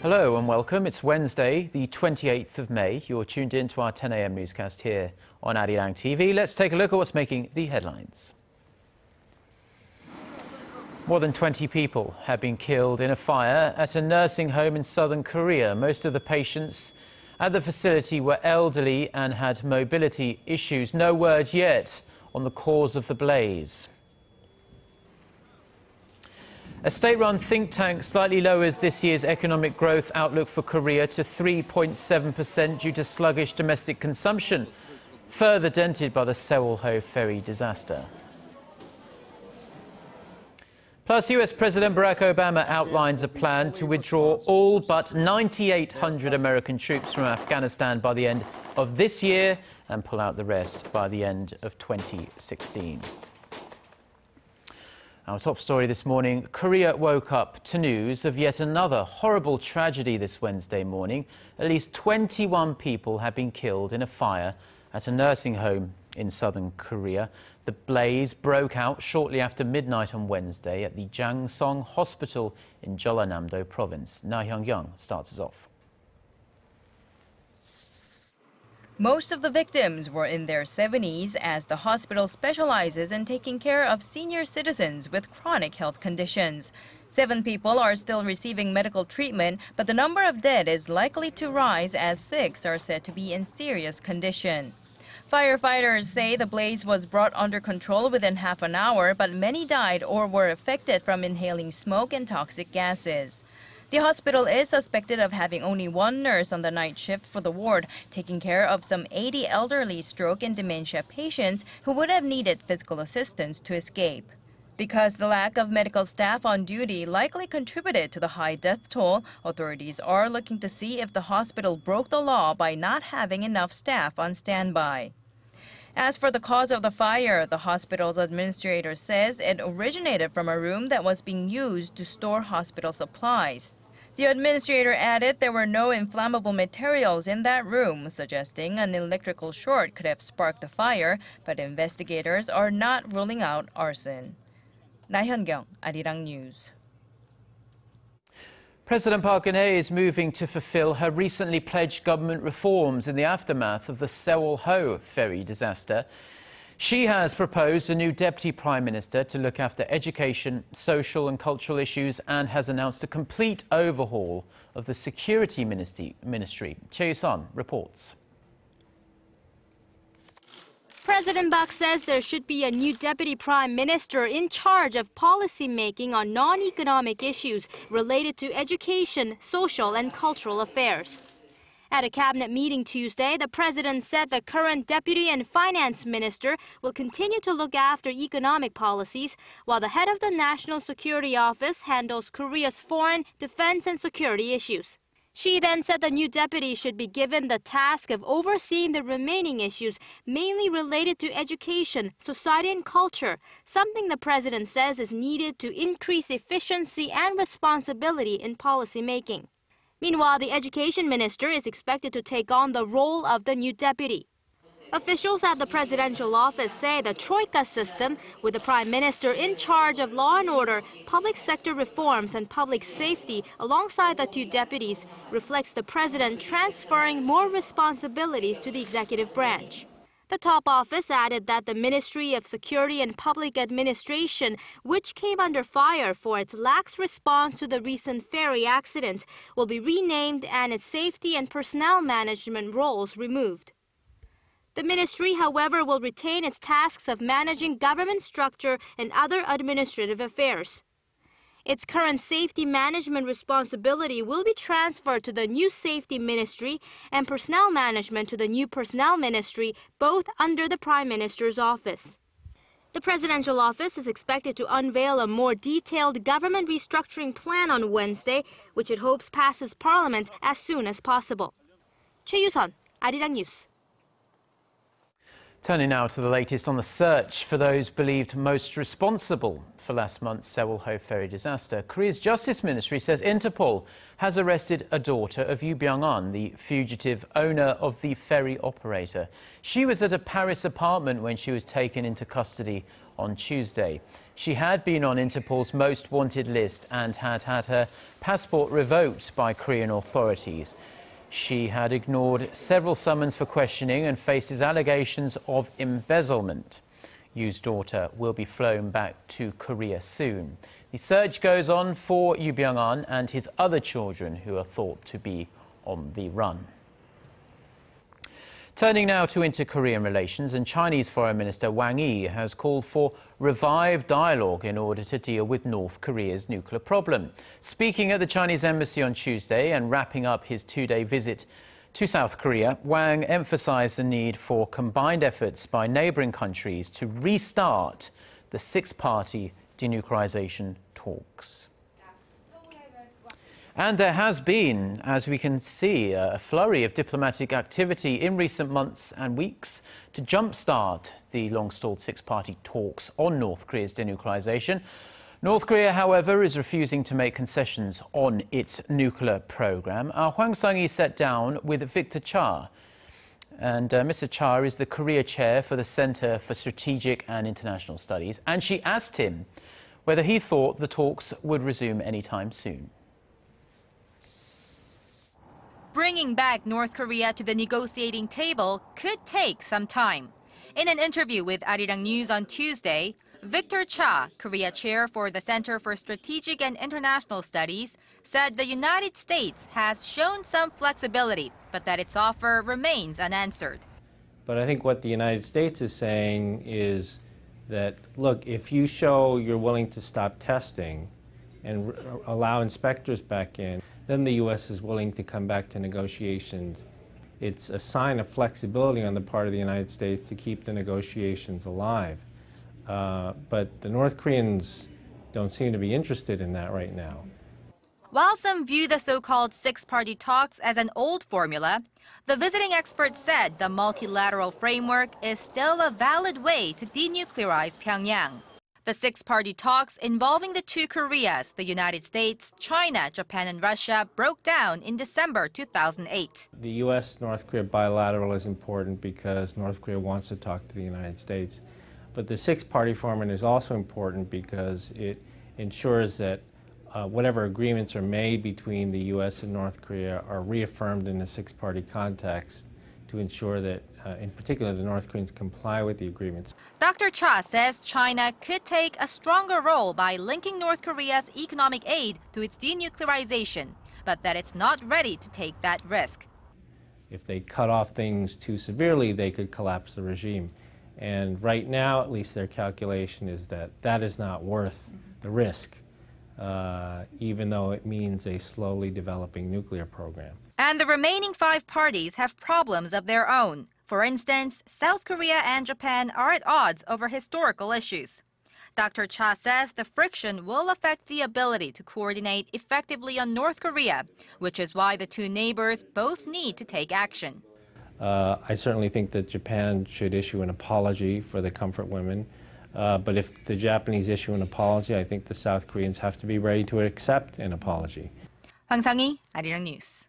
Hello and welcome. It's Wednesday, the 28th of May. You're tuned in to our 10 a.m. newscast here on ARIRANG TV. Let's take a look at what's making the headlines. More than 20 people have been killed in a fire at a nursing home in southern Korea. Most of the patients at the facility were elderly and had mobility issues. No word yet on the cause of the blaze. A state-run think tank slightly lowers this year's economic growth outlook for Korea to 3.7% due to sluggish domestic consumption, further dented by the Sewol-ho ferry disaster. Plus, US President Barack Obama outlines a plan to withdraw all but 9,800 American troops from Afghanistan by the end of this year and pull out the rest by the end of 2016. Our top story this morning, Korea woke up to news of yet another horrible tragedy this Wednesday morning. At least 21 people have been killed in a fire at a nursing home in southern Korea. The blaze broke out shortly after midnight on Wednesday at the Jang-seong Hospital in Jeollanam-do Province. Laah Hyun-kyung starts us off. Most of the victims were in their 70s as the hospital specializes in taking care of senior citizens with chronic health conditions. 7 people are still receiving medical treatment, but the number of dead is likely to rise as 6 are said to be in serious condition. Firefighters say the blaze was brought under control within half an hour, but many died or were affected from inhaling smoke and toxic gases. The hospital is suspected of having only one nurse on the night shift for the ward, taking care of some 80 elderly stroke and dementia patients who would have needed physical assistance to escape. Because the lack of medical staff on duty likely contributed to the high death toll, authorities are looking to see if the hospital broke the law by not having enough staff on standby. As for the cause of the fire, the hospital's administrator says it originated from a room that was being used to store hospital supplies. The administrator added there were no inflammable materials in that room, suggesting an electrical short could have sparked the fire, but investigators are not ruling out arson. Laah Hyun-kyung, ARIRANG News. President Park Geun-hye is moving to fulfill her recently pledged government reforms in the aftermath of the Sewol-ho ferry disaster. She has proposed a new deputy prime minister to look after education, social and cultural issues and has announced a complete overhaul of the security ministry. Chae-sun reports. President Park says there should be a new deputy prime minister in charge of policy making on non-economic issues related to education, social and cultural affairs. At a cabinet meeting Tuesday, the president said the current deputy and finance minister will continue to look after economic policies, while the head of the National Security Office handles Korea's foreign, defense and security issues. She then said the new deputy should be given the task of overseeing the remaining issues, mainly related to education, society and culture, something the president says is needed to increase efficiency and responsibility in policy making. Meanwhile, the education minister is expected to take on the role of the new deputy. Officials at the presidential office say the troika system, with the prime minister in charge of law and order, public sector reforms and public safety alongside the 2 deputies, reflects the president transferring more responsibilities to the executive branch. The top office added that the Ministry of Security and Public Administration, which came under fire for its lax response to the recent ferry accident, will be renamed and its safety and personnel management roles removed. The ministry, however, will retain its tasks of managing government structure and other administrative affairs. Its current safety management responsibility will be transferred to the new Safety Ministry and personnel management to the new Personnel Ministry, both under the Prime Minister's office. The presidential office is expected to unveil a more detailed government restructuring plan on Wednesday, which it hopes passes Parliament as soon as possible. Chae-sun, ARIRANG News. Turning now to the latest on the search for those believed most responsible for last month's Sewol-ho ferry disaster. Korea's Justice Ministry says Interpol has arrested a daughter of Yoo Byung-un, the fugitive owner of the ferry operator. She was at a Paris apartment when she was taken into custody on Tuesday. She had been on Interpol's most wanted list and had had her passport revoked by Korean authorities. She had ignored several summons for questioning and faces allegations of embezzlement. Yu's daughter will be flown back to Korea soon. The search goes on for Yu Byung-an and his other children who are thought to be on the run. Turning now to inter-Korean relations, and Chinese Foreign Minister Wang Yi has called for revived dialogue in order to deal with North Korea's nuclear problem. Speaking at the Chinese embassy on Tuesday and wrapping up his two-day visit to South Korea, Wang emphasized the need for combined efforts by neighboring countries to restart the Sixparty denuclearization talks. And there has been, as we can see, a flurry of diplomatic activity in recent months and weeks to jumpstart the long-stalled Six-party talks on North Korea's denuclearization. North Korea, however, is refusing to make concessions on its nuclear program. Our Hwang Sang-yi sat down with Victor Cha. And Mr. Cha is the Korea chair for the Center for Strategic and International Studies. And she asked him whether he thought the talks would resume anytime soon. Bringing back North Korea to the negotiating table could take some time. In an interview with ARIRANG News on Tuesday, Victor Cha, Korea chair for the Center for Strategic and International Studies, said the United States has shown some flexibility, but that its offer remains unanswered. But I think what the United States is saying is that, look, if you show you're willing to stop testing and allow inspectors back in, then the U.S. is willing to come back to negotiations. It's a sign of flexibility on the part of the United States to keep the negotiations alive. But the North Koreans don't seem to be interested in that right now. While some view the so-called Six-party talks as an old formula, the visiting expert said the multilateral framework is still a valid way to denuclearize Pyongyang. The Six-party talks involving the two Koreas, the United States, China, Japan and Russia, broke down in December 2008. The U.S.-North Korea bilateral is important because North Korea wants to talk to the United States. But the Six-party format is also important because it ensures that whatever agreements are made between the U.S. and North Korea are reaffirmed in the Six-party context to ensure that, in particular, the North Koreans comply with the agreements. Dr. Cha says China could take a stronger role by linking North Korea's economic aid to its denuclearization, but that it's not ready to take that risk. If they cut off things too severely, they could collapse the regime. And right now, at least their calculation is that that is not worth the risk, even though it means a slowly developing nuclear program. And the remaining 5 parties have problems of their own. For instance, South Korea and Japan are at odds over historical issues. Dr. Cha says the friction will affect the ability to coordinate effectively on North Korea, which is why the two neighbors both need to take action. I certainly think that Japan should issue an apology for the comfort women. But if the Japanese issue an apology, I think the South Koreans have to be ready to accept an apology. Hwang Sang-yi, ARIRANG News.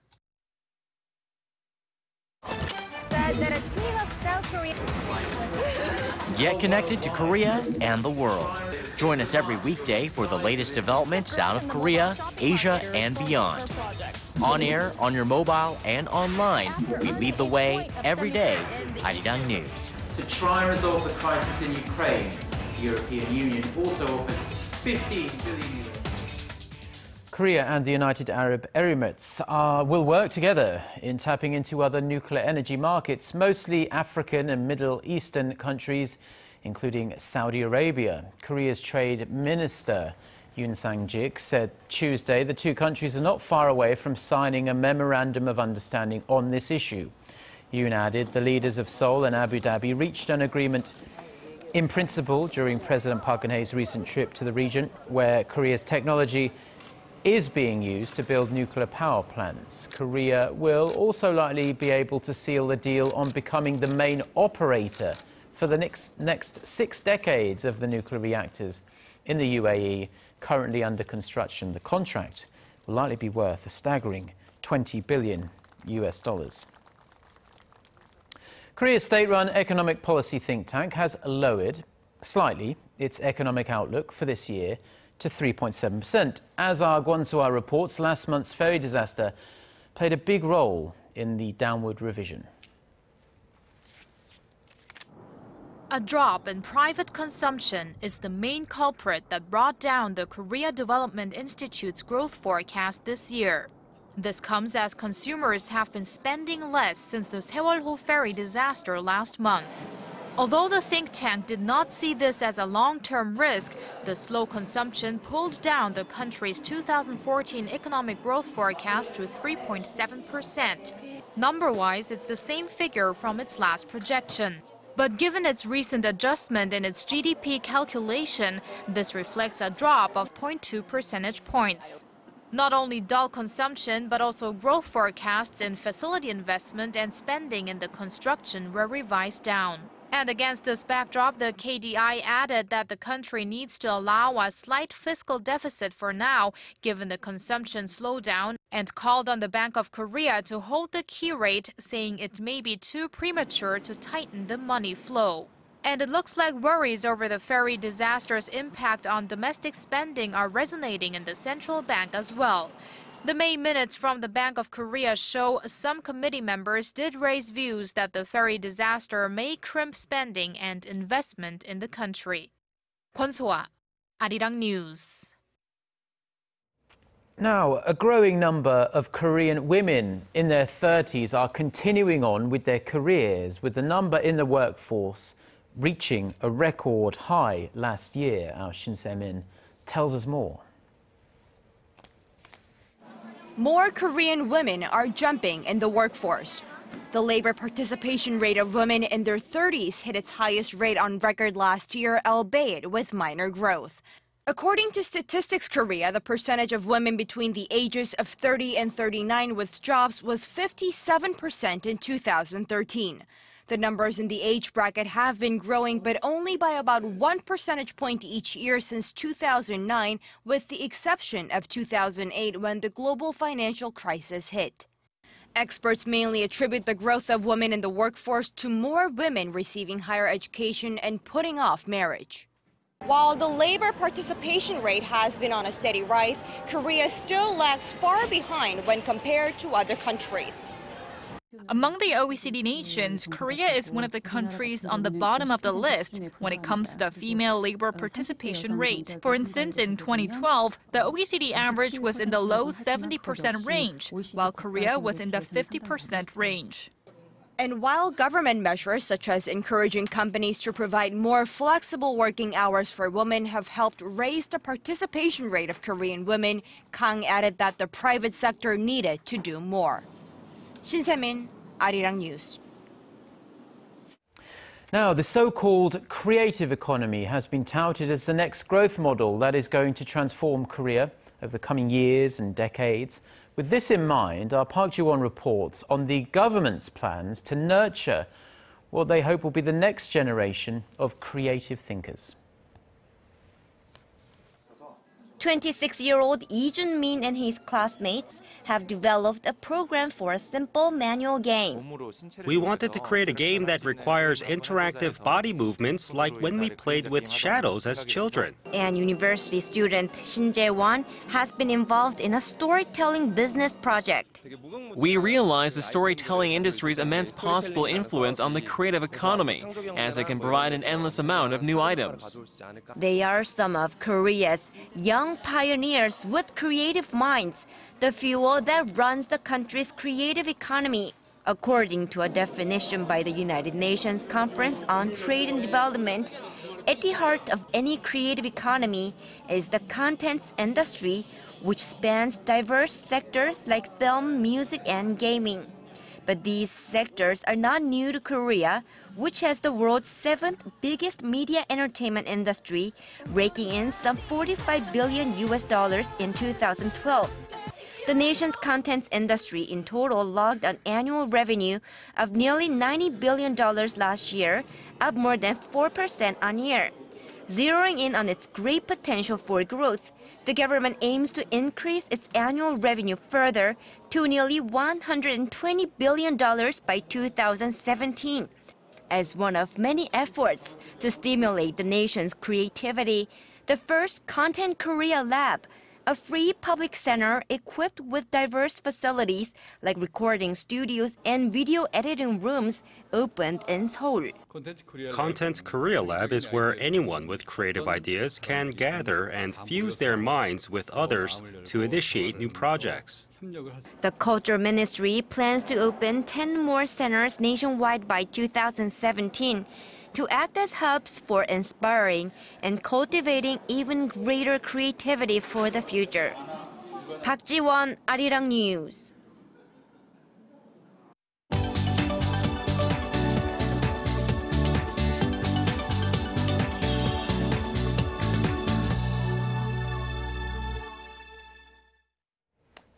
Said that a team of South Korea. Get connected to Korea and the world. Join us every weekday for the latest developments out of Korea, Asia, and beyond. On air, on your mobile, and online, we lead the way every day. ARIRANG News. To try and resolve the crisis in Ukraine, the European Union also offers $15 billion. Korea and the United Arab Emirates will work together in tapping into other nuclear energy markets, mostly African and Middle Eastern countries, including Saudi Arabia. Korea's Trade Minister Yoon Sang-jik said Tuesday the two countries are not far away from signing a memorandum of understanding on this issue. Yoon added the leaders of Seoul and Abu Dhabi reached an agreement in principle during President Park Geun-hye's recent trip to the region, where Korea's technology is being used to build nuclear power plants. Korea will also likely be able to seal the deal on becoming the main operator for the next 6 decades of the nuclear reactors in the UAE currently under construction. The contract will likely be worth a staggering $20 billion. Korea's state-run economic policy think tank has lowered slightly its economic outlook for this year to 3.7%. As our Gwon-soa reports, last month's ferry disaster played a big role in the downward revision. A drop in private consumption is the main culprit that brought down the Korea Development Institute's growth forecast this year. This comes as consumers have been spending less since the Sewol-ho ferry disaster last month. Although the think tank did not see this as a long-term risk, the slow consumption pulled down the country's 2014 economic growth forecast to 3.7%. Number-wise, it's the same figure from its last projection. But given its recent adjustment in its GDP calculation, this reflects a drop of 0.2 percentage points. Not only dull consumption, but also growth forecasts in facility investment and spending in the construction were revised down. And against this backdrop, the KDI added that the country needs to allow a slight fiscal deficit for now, given the consumption slowdown, and called on the Bank of Korea to hold the key rate, saying it may be too premature to tighten the money flow. And it looks like worries over the ferry disaster's impact on domestic spending are resonating in the central bank as well. The May minutes from the Bank of Korea show some committee members did raise views that the ferry disaster may crimp spending and investment in the country. Kwon-soa, ARIRANG News. Now, a growing number of Korean women in their 30s are continuing on with their careers, with the number in the workforce reaching a record high last year. Our Shin Se-min tells us more. More Korean women are jumping in the workforce. The labor participation rate of women in their 30s hit its highest rate on record last year, albeit with minor growth. According to Statistics Korea, the percentage of women between the ages of 30 and 39 with jobs was 57% in 2013. The numbers in the age bracket have been growing, but only by about 1 percentage point each year since 2009, with the exception of 2008 when the global financial crisis hit. Experts mainly attribute the growth of women in the workforce to more women receiving higher education and putting off marriage. While the labor participation rate has been on a steady rise, Korea still lags far behind when compared to other countries. Among the OECD nations, Korea is one of the countries on the bottom of the list when it comes to the female labor participation rate. For instance, in 2012, the OECD average was in the low 70% range, while Korea was in the 50% range. And while government measures such as encouraging companies to provide more flexible working hours for women have helped raise the participation rate of Korean women, Kang added that the private sector needed to do more. Shin Se-min, ARIRANG News. Now, the so-called creative economy has been touted as the next growth model that is going to transform Korea over the coming years and decades. With this in mind, our Park Ji-won reports on the government's plans to nurture what they hope will be the next generation of creative thinkers. 26-year-old Lee Jun-min and his classmates have developed a program for a simple manual game. We wanted to create a game that requires interactive body movements like when we played with shadows as children. And university student Shin Jae-won has been involved in a storytelling business project. We realize the storytelling industry's immense possible influence on the creative economy, as it can provide an endless amount of new items. They are some of Korea's young pioneers with creative minds, the fuel that runs the country's creative economy. According to a definition by the United Nations Conference on Trade and Development, at the heart of any creative economy is the contents industry, which spans diverse sectors like film, music, and gaming. But these sectors are not new to Korea, which has the world's 7th biggest media entertainment industry, raking in some $45 billion in 2012. The nation's contents industry in total logged an annual revenue of nearly $90 billion last year, up more than 4% on year. Zeroing in on its great potential for growth, the government aims to increase its annual revenue further to nearly $120 billion by 2017. as one of many efforts to stimulate the nation's creativity, the first Content Korea Lab, a free public center equipped with diverse facilities like recording studios and video editing rooms, opened in Seoul. Content Korea Lab is where anyone with creative ideas can gather and fuse their minds with others to initiate new projects. The Culture Ministry plans to open 10 more centers nationwide by 2017 to act as hubs for inspiring and cultivating even greater creativity for the future. Park Ji-won, ARIRANG News.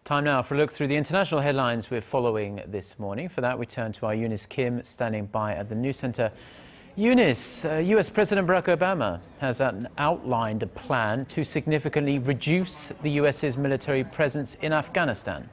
Time now for a look through the international headlines we're following this morning. For that, we turn to our Eunice Kim, standing by at the news center. Eunice, US President Barack Obama has outlined a plan to significantly reduce the US's military presence in Afghanistan.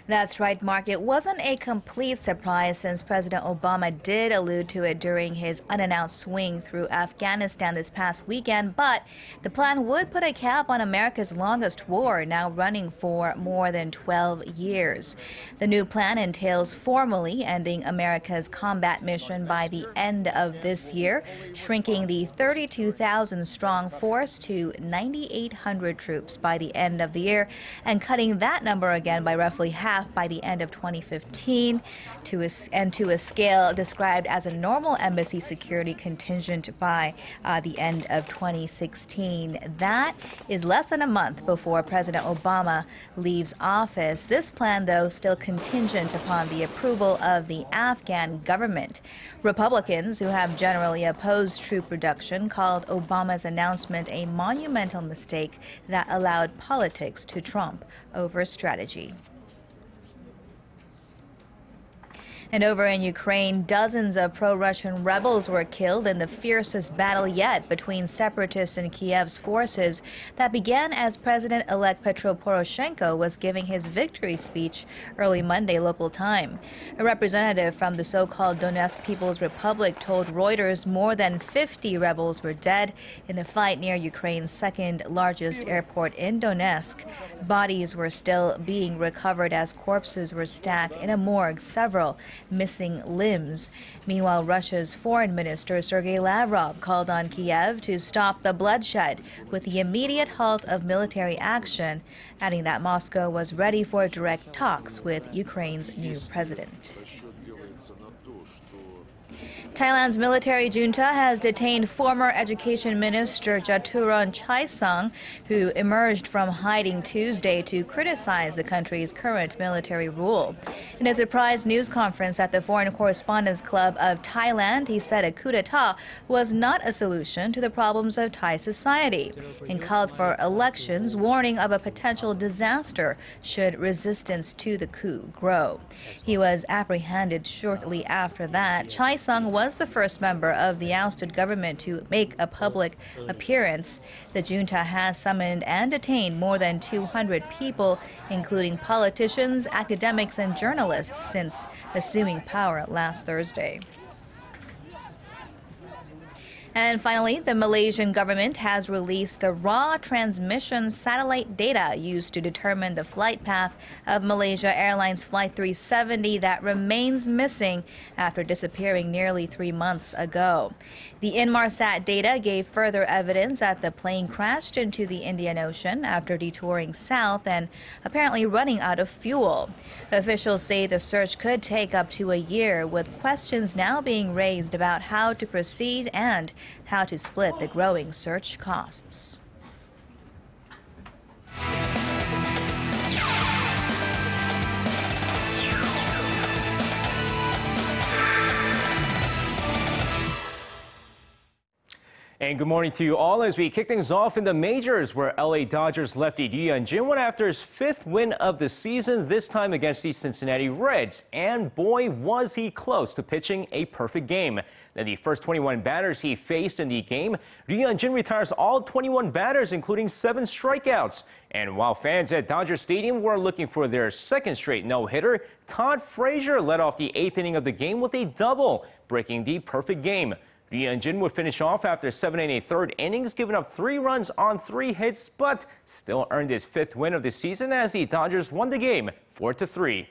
That's right, Mark. It wasn't a complete surprise since President Obama did allude to it during his unannounced swing through Afghanistan this past weekend. But the plan would put a cap on America's longest war, now running for more than 12 years. The new plan entails formally ending America's combat mission by the end of this year, shrinking the 32,000-strong force to 9,800 troops by the end of the year, and cutting that number again by roughly half by the end of 2015 to a scale described as a normal embassy security contingent by the end of 2016. That is less than a month before President Obama leaves office. This plan, though, still contingent upon the approval of the Afghan government. Republicans, who have generally opposed troop reduction, called Obama's announcement a monumental mistake that allowed politics to trump over strategy. And over in Ukraine, dozens of pro-Russian rebels were killed in the fiercest battle yet between separatists and Kiev's forces that began as President-elect Petro Poroshenko was giving his victory speech early Monday local time. A representative from the so-called Donetsk People's Republic told Reuters more than 50 rebels were dead in the fight near Ukraine's second largest airport in Donetsk. Bodies were still being recovered as corpses were stacked in a morgue, several missing limbs. Meanwhile, Russia's foreign minister Sergei Lavrov called on Kiev to stop the bloodshed with the immediate halt of military action, adding that Moscow was ready for direct talks with Ukraine's new president. Thailand's military junta has detained former Education Minister Jaturon Chaisang, who emerged from hiding Tuesday to criticize the country's current military rule. In a surprise news conference at the Foreign Correspondents Club of Thailand, he said a coup d'etat was not a solution to the problems of Thai society and called for elections, warning of a potential disaster should resistance to the coup grow. He was apprehended shortly after that. Chaisang was the first member of the ousted government to make a public appearance. The junta has summoned and detained more than 200 people, including politicians, academics, and journalists, since assuming power last Thursday. And finally, the Malaysian government has released the raw transmission satellite data used to determine the flight path of Malaysia Airlines Flight 370 that remains missing after disappearing nearly 3 months ago. The Inmarsat data gave further evidence that the plane crashed into the Indian Ocean after detouring south and apparently running out of fuel. Officials say the search could take up to a year, with questions now being raised about how to proceed and how to split the growing search costs. And good morning to you all as we kick things off in the majors, where LA Dodgers lefty Lee Hyun-kyung went after his 5th win of the season, this time against the Cincinnati Reds. And boy, was he close to pitching a perfect game. Then the first 21 batters he faced in the game, Lee Hyun-kyung retires all 21 batters, including 7 strikeouts. And while fans at Dodger Stadium were looking for their second straight no-hitter, Todd Frazier led off the 8th inning of the game with a double, breaking the perfect game. Lee Hyun-kyung would finish off after 7 1/3 innings, giving up 3 runs on 3 hits, but still earned his 5th win of the season as the Dodgers won the game 4-3.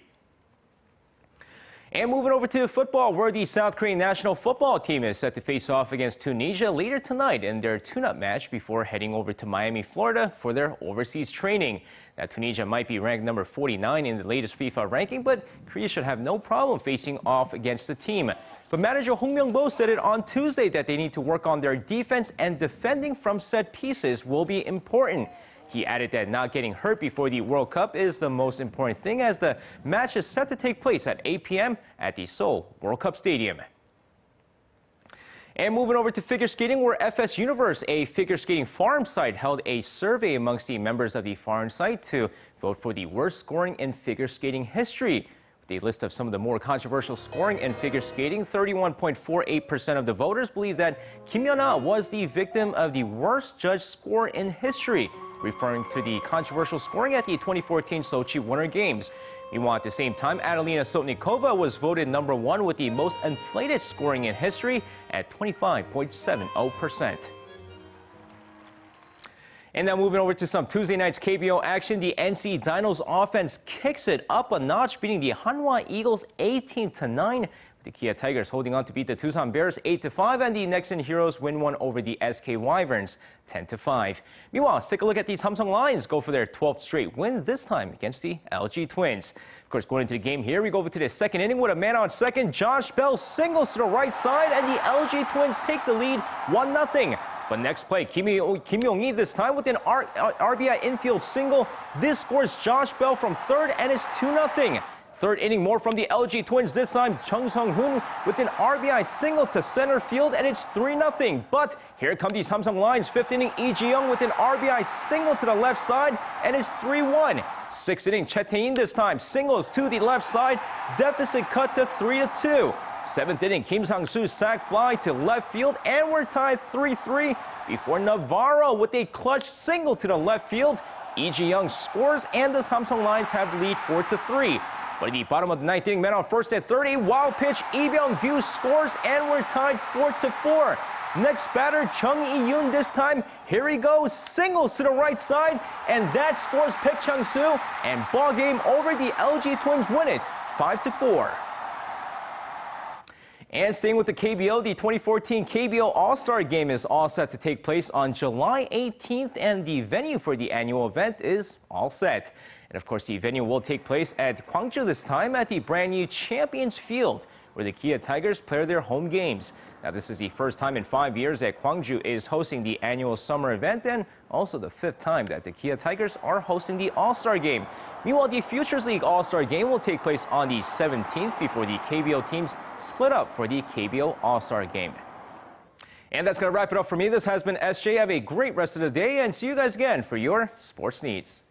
And moving over to football, where the South Korean national football team is set to face off against Tunisia later tonight in their tune-up match before heading over to Miami, Florida for their overseas training. Now, Tunisia might be ranked number 49 in the latest FIFA ranking, but Korea should have no problem facing off against the team. But manager Hong Myung-bo said it on Tuesday that they need to work on their defense and defending from set pieces will be important. He added that not getting hurt before the World Cup is the most important thing, as the match is set to take place at 8 p.m. at the Seoul World Cup Stadium. And moving over to figure skating, where FS Universe, a figure skating forum site, held a survey amongst the members of the forum site to vote for the worst scoring in figure skating history. With a list of some of the more controversial scoring in figure skating, 31.48% of the voters believe that Kim Yeon-ah was the victim of the worst judge score in history, referring to the controversial scoring at the 2014 Sochi Winter Games. Meanwhile, at the same time, Adelina Sotnikova was voted number 1 with the most inflated scoring in history at 25.70%. And now moving over to some Tuesday night's KBO action, the NC Dinos offense kicks it up a notch, beating the Hanwha Eagles 18-9. The Kia Tigers holding on to beat the Tucson Bears 8-5, and the Nexen Heroes win one over the SK Wyverns 10-5. Meanwhile, let's take a look at these Samsung Lions go for their 12th straight win, this time against the LG Twins. Of course, going into the game here, we go over to the second inning with a man on second. Josh Bell singles to the right side, and the LG Twins take the lead 1-0. But next play, Kim Yong-hee this time with an RBI infield single. This scores Josh Bell from third, and it's 2-0. Third inning, more from the LG Twins. This time, Chung Sung-hoon with an RBI single to center field, and it's 3-0. But here come the Samsung Lions. Fifth inning, Lee Ji-young with an RBI single to the left side, and it's 3-1. Sixth inning, Choi Tae-in this time singles to the left side. Deficit cut to 3-2. Seventh inning, Kim Sang-soo's sac fly to left field, and we're tied 3-3 before Navarro with a clutch single to the left field. Lee Ji-young scores, and the Samsung Lions have the lead 4-3. But at the bottom of the ninth inning, men on first at 30, wild pitch, Lee Byung-gyu scores, and we're tied 4-4. Next batter, Chung E-yoon this time. Here he goes, singles to the right side, and that scores Paek Chang-soo, and ball game over. The LG Twins win it 5-4. And staying with the KBO, the 2014 KBO All-Star Game is all set to take place on July 18th, and the venue for the annual event is all set. And of course, the venue will take place at Gwangju this time at the brand new Champions Field, where the Kia Tigers play their home games. Now, this is the first time in 5 years that Gwangju is hosting the annual summer event, and also the 5th time that the Kia Tigers are hosting the All-Star Game. Meanwhile, the Futures League All-Star Game will take place on the 17th before the KBO teams split up for the KBO All-Star Game. And that's going to wrap it up for me. This has been SJ. Have a great rest of the day, and see you guys again for your sports needs.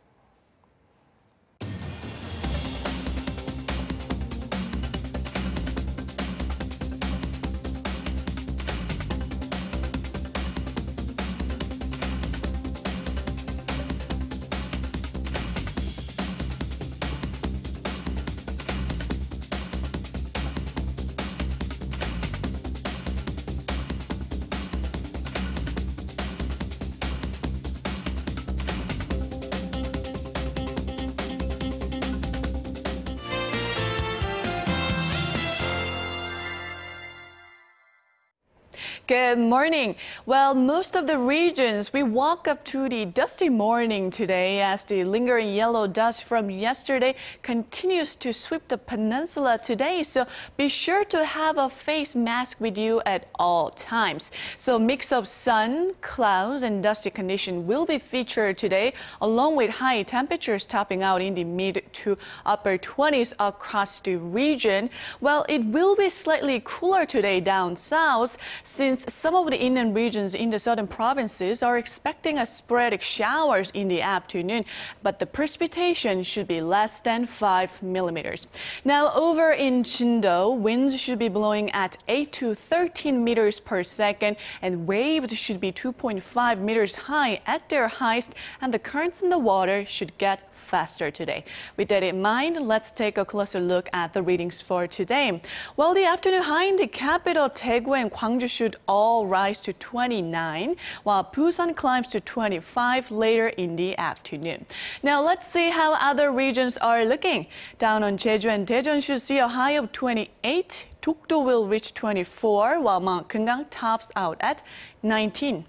Good morning. Well, most of the regions, we woke up to the dusty morning today as the lingering yellow dust from yesterday continues to sweep the peninsula today. So be sure to have a face mask with you at all times. So mix of sun, clouds, and dusty condition will be featured today, along with high temperatures topping out in the mid to upper 20s across the region. Well, it will be slightly cooler today down south since since some of the inland regions in the southern provinces are expecting a sporadic showers in the afternoon, but the precipitation should be less than 5 millimeters. Now, over in Chindo, winds should be blowing at 8 to 13 meters per second, and waves should be 2.5 meters high at their highest, and the currents in the water should get faster today. With that in mind, let's take a closer look at the readings for today. Well, the afternoon high in the capital, Daegu and Gwangju, should all rise to 29, while Busan climbs to 25 later in the afternoon. Now, let's see how other regions are looking. Down on Jeju and Daejeon should see a high of 28. Dokdo will reach 24, while Mount Keungang tops out at 19.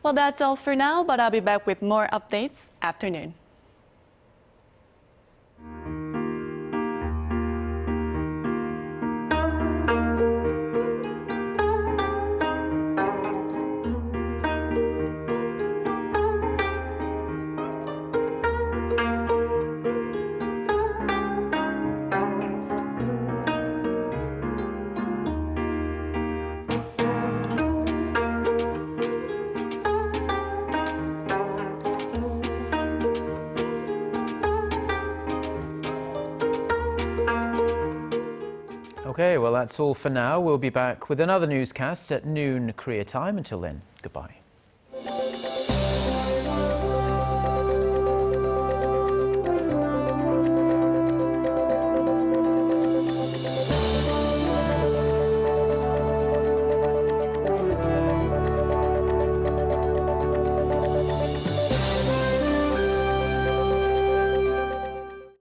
Well, that's all for now, but I'll be back with more updates afternoon. Okay, well, that's all for now. We'll be back with another newscast at noon Korea time. Until then, goodbye.